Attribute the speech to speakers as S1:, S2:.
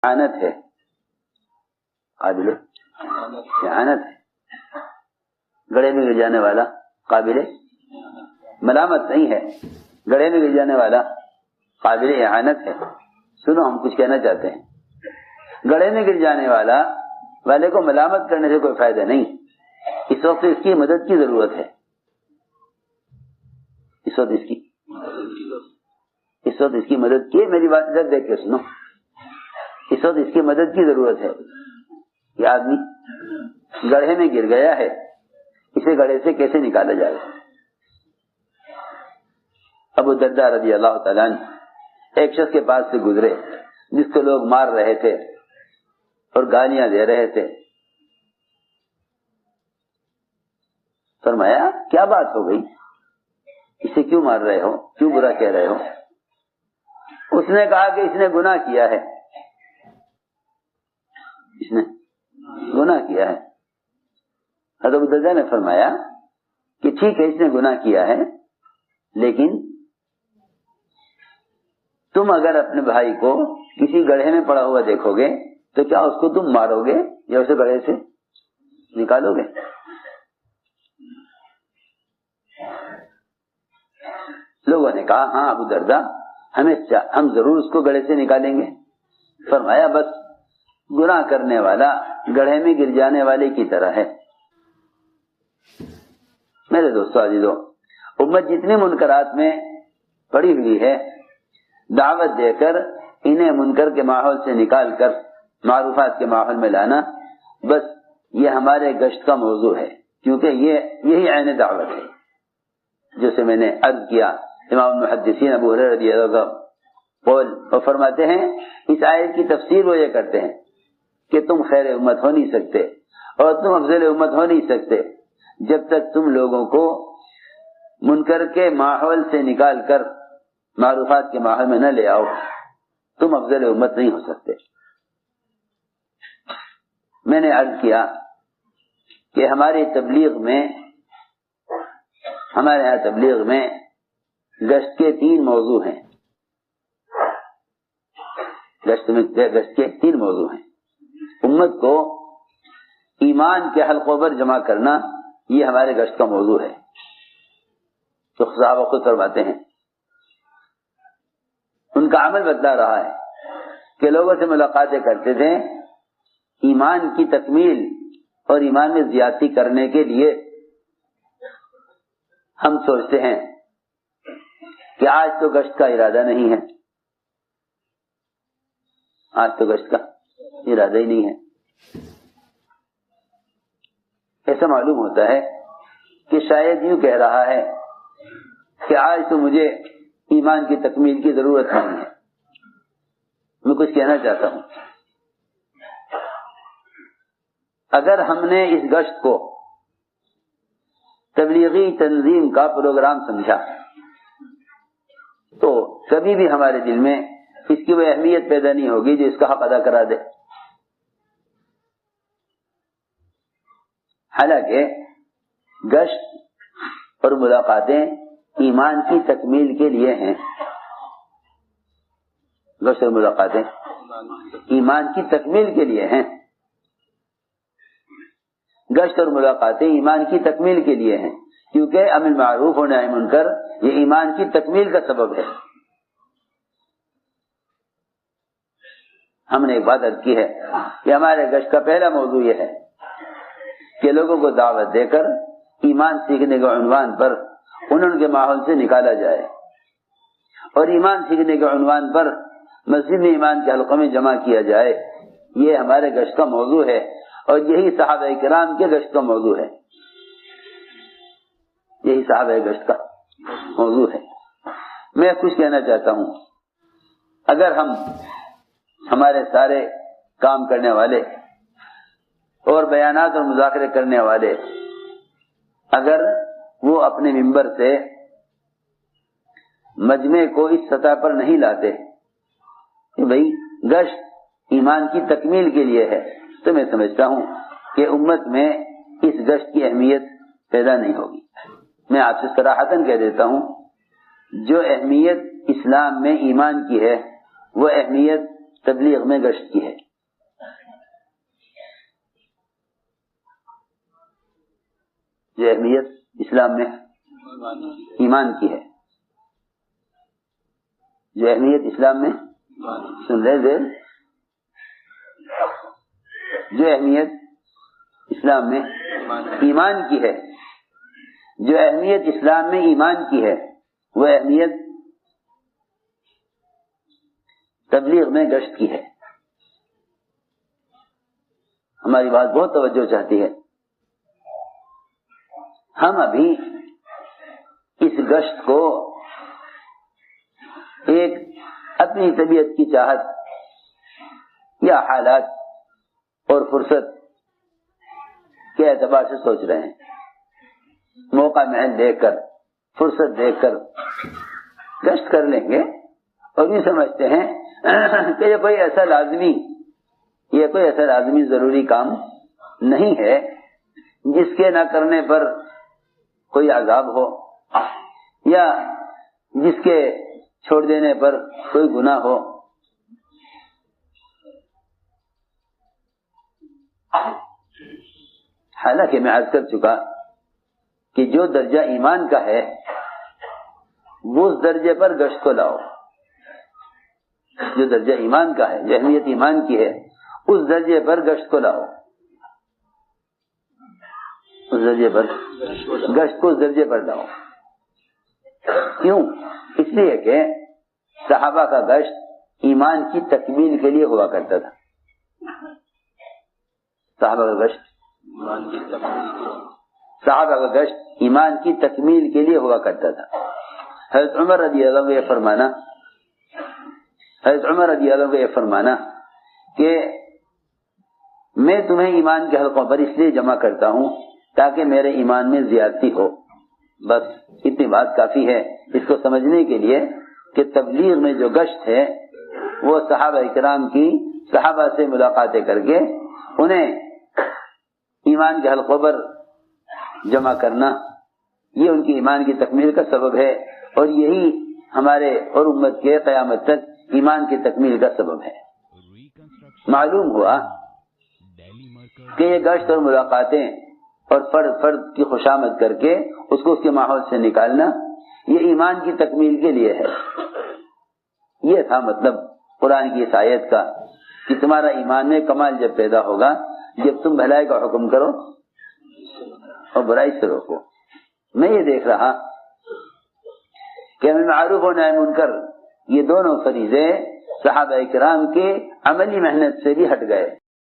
S1: اعانت ہے، قابل اعانت ہے. گڑھے میں گر جانے والا قابل ملامت نہیں ہے، گڑھے میں گر جانے والا قابل اعانت ہے. سنو، ہم کچھ کہنا چاہتے ہیں. گڑھے میں گر جانے والے کو ملامت کرنے سے کوئی فائدہ نہیں. اس وقت اس کی مدد کی ضرورت ہے. اس وقت اس کی مدد کی، میری بات ادھر دیکھ کے سنو. اس وقت اس کی مدد کی ضرورت ہے. یہ آدمی گڑھے میں گر گیا ہے، اسے گڑھے سے کیسے نکالا جائے؟ ابو درداء رضی اللہ تعالیٰ عنہ ایک شخص کے پاس سے گزرے جس کو لوگ مار رہے تھے اور گالیاں دے رہے تھے. فرمایا کیا بات ہو گئی، اسے کیوں مار رہے ہو، کیوں برا کہہ رہے ہو؟ اس نے کہا کہ اس نے گناہ کیا ہے. اس نے گناہ کیا ہے. حضرت ابو درداء نے فرمایا کہ ٹھیک ہے، اس نے گناہ کیا ہے، لیکن تم اگر اپنے بھائی کو کسی گڑھے میں پڑا ہوا دیکھو گے تو کیا اس کو تم مارو گے یا اسے گڑھے سے نکالو گے؟ لوگوں نے کہا ہاں ابو درداء، ہم ضرور اس کو گڑھے سے نکالیں گے. فرمایا بس گناہ کرنے والا گڑھے میں گر جانے والے کی طرح ہے. میرے دوستو عزیزو، امت جتنے منکرات میں پڑی ہوئی ہے، دعوت دے کر انہیں منکر کے ماحول سے نکال کر معروفات کے ماحول میں لانا، بس یہ ہمارے گشت کا موضوع ہے. کیونکہ یہی عین دعوت ہے. جیسے میں نے عرض کیا، امام المحدثین ابو ہریرہ رضی اللہ عنہ قول وہ فرماتے ہیں، اس آیت کی تفسیر وہ یہ کرتے ہیں کہ تم خیر امت ہو نہیں سکتے اور تم افضل امت ہو نہیں سکتے جب تک تم لوگوں کو منکر کے ماحول سے نکال کر معروفات کے ماحول میں نہ لے آؤ. تم افضل امت نہیں ہو سکتے. میں نے عرض کیا کہ ہمارے یہاں تبلیغ میں گشت کے 3 موضوع ہیں. گشت کے 3 موضوع ہیں. امت کو ایمان کے حلقوں پر جمع کرنا، یہ ہمارے گشت کا موضوع ہے. تو صحابہ خود فرماتے ہیں، ان کا عمل بدلا رہا ہے کہ لوگوں سے ملاقاتیں کرتے تھے، ایمان کی تکمیل اور ایمان میں زیادتی کرنے کے لیے ہم سوچتے ہیں کہ آج تو گشت کا ارادہ نہیں ہے، آج تو گشت کا ارادہ ہی نہیں ہے. ایسا معلوم ہوتا ہے کہ شاید یوں کہہ رہا ہے کہ آج تو مجھے ایمان کی تکمیل کی ضرورت نہیں ہے. میں کچھ کہنا چاہتا ہوں، اگر ہم نے اس گشت کو تبلیغی تنظیم کا پروگرام سمجھا تو کبھی بھی ہمارے دل میں اس کی وہ اہمیت پیدا نہیں ہوگی جو اس کا حق ادا کرا دے. حالانکہ گشت اور ملاقاتیں ایمان کی تکمیل کے لیے ہیں. گشت اور ملاقاتیں ایمان کی تکمیل کے لیے ہیں. گشت اور ملاقاتیں ایمان کی تکمیل کے لیے ہیں، کیونکہ امر معروف و نہی منکر یہ ایمان کی تکمیل کا سبب ہے. ہم نے ایک بات عرض کی ہے کہ ہمارے گشت کا پہلا موضوع یہ ہے کہ لوگوں کو دعوت دے کر ایمان سیکھنے کے عنوان پر ان کے ماحول سے نکالا جائے، اور ایمان سیکھنے کے عنوان پر مسجد میں ایمان کے حلقوں میں جمع کیا جائے. یہ ہمارے گشت کا موضوع ہے اور یہی صحابہ کرام کے گشت کا موضوع ہے. یہی صحابہ گشت کا موضوع ہے. میں کچھ کہنا چاہتا ہوں، اگر ہمارے سارے کام کرنے والے اور بیانات اور مذاکرے کرنے والے اگر وہ اپنے ممبر سے مجمع کو اس سطح پر نہیں لاتے کہ بھئی گشت ایمان کی تکمیل کے لیے ہے، تو میں سمجھتا ہوں کہ امت میں اس گشت کی اہمیت پیدا نہیں ہوگی. میں آپ سے صراحتاً کہہ دیتا ہوں، جو اہمیت اسلام میں ایمان کی ہے وہ اہمیت تبلیغ میں گشت کی ہے. جو اہمیت اسلام میں ایمان کی ہے، جو اہمیت اسلام میں سن رہے تھے، جو اہمیت اسلام میں ایمان کی ہے، جو اہمیت اسلام میں ایمان کی ہے، وہ اہمیت تبلیغ میں گشت کی ہے. ہماری بات بہت توجہ چاہتی ہے. ہم ابھی اس گشت کو ایک اپنی طبیعت کی چاہت یا حالات اور فرصت کے اعتبار سے سوچ رہے ہیں. موقع محل دیکھ کر، فرصت دیکھ کر گشت کر لیں گے اور یہ سمجھتے ہیں کہ یہ کوئی ایسا لازمی ضروری کام نہیں ہے جس کے نہ کرنے پر کوئی عذاب ہو یا جس کے چھوڑ دینے پر کوئی گناہ ہو. حالانکہ میں عرض کر چکا کہ جو درجہ ایمان کا ہے وہ اس درجے پر گشت کو لاؤ. جو درجہ ایمان کا ہے، جو اہمیت ایمان کی ہے، اس درجے پر گشت کو لاؤ. اس درجے پر گشت کو اس درجے پر لاؤ. کیوں؟ اس لیے کہ صحابہ کا گشت ایمان کی تکمیل کے لیے ہوا کرتا تھا. صحابہ کا گشت ایمان کی تکمیل کے لیے ہوا کرتا تھا. حضرت عمر رضی اللہ عنہ یہ فرمانا کہ میں تمہیں ایمان کے حلقوں پر اس لیے جمع کرتا ہوں تاکہ میرے ایمان میں زیادتی ہو. بس اتنی بات کافی ہے اس کو سمجھنے کے لیے کہ تبلیغ میں جو گشت ہے وہ صحابہ کرام کی صحابہ سے ملاقاتیں کر کے انہیں ایمان کے حلقوں پر جمع کرنا، یہ ان کی ایمان کی تکمیل کا سبب ہے اور یہی ہمارے اور امت کے قیامت تک ایمان کی تکمیل کا سبب ہے. معلوم ہوا کہ یہ گشت اور ملاقاتیں اور فرد کی خوشامد کر کے اس کو اس کے ماحول سے نکالنا یہ ایمان کی تکمیل کے لیے ہے. یہ تھا مطلب قرآن کی اس آیت کا کہ تمہارا ایمان میں کمال جب پیدا ہوگا جب تم بھلائی کا حکم کرو اور برائی سے روکو. میں یہ دیکھ رہا کہ امر معروف و نہی منکر یہ دونوں فریضے صحابہ کرام کے عملی محنت سے بھی ہٹ گئے.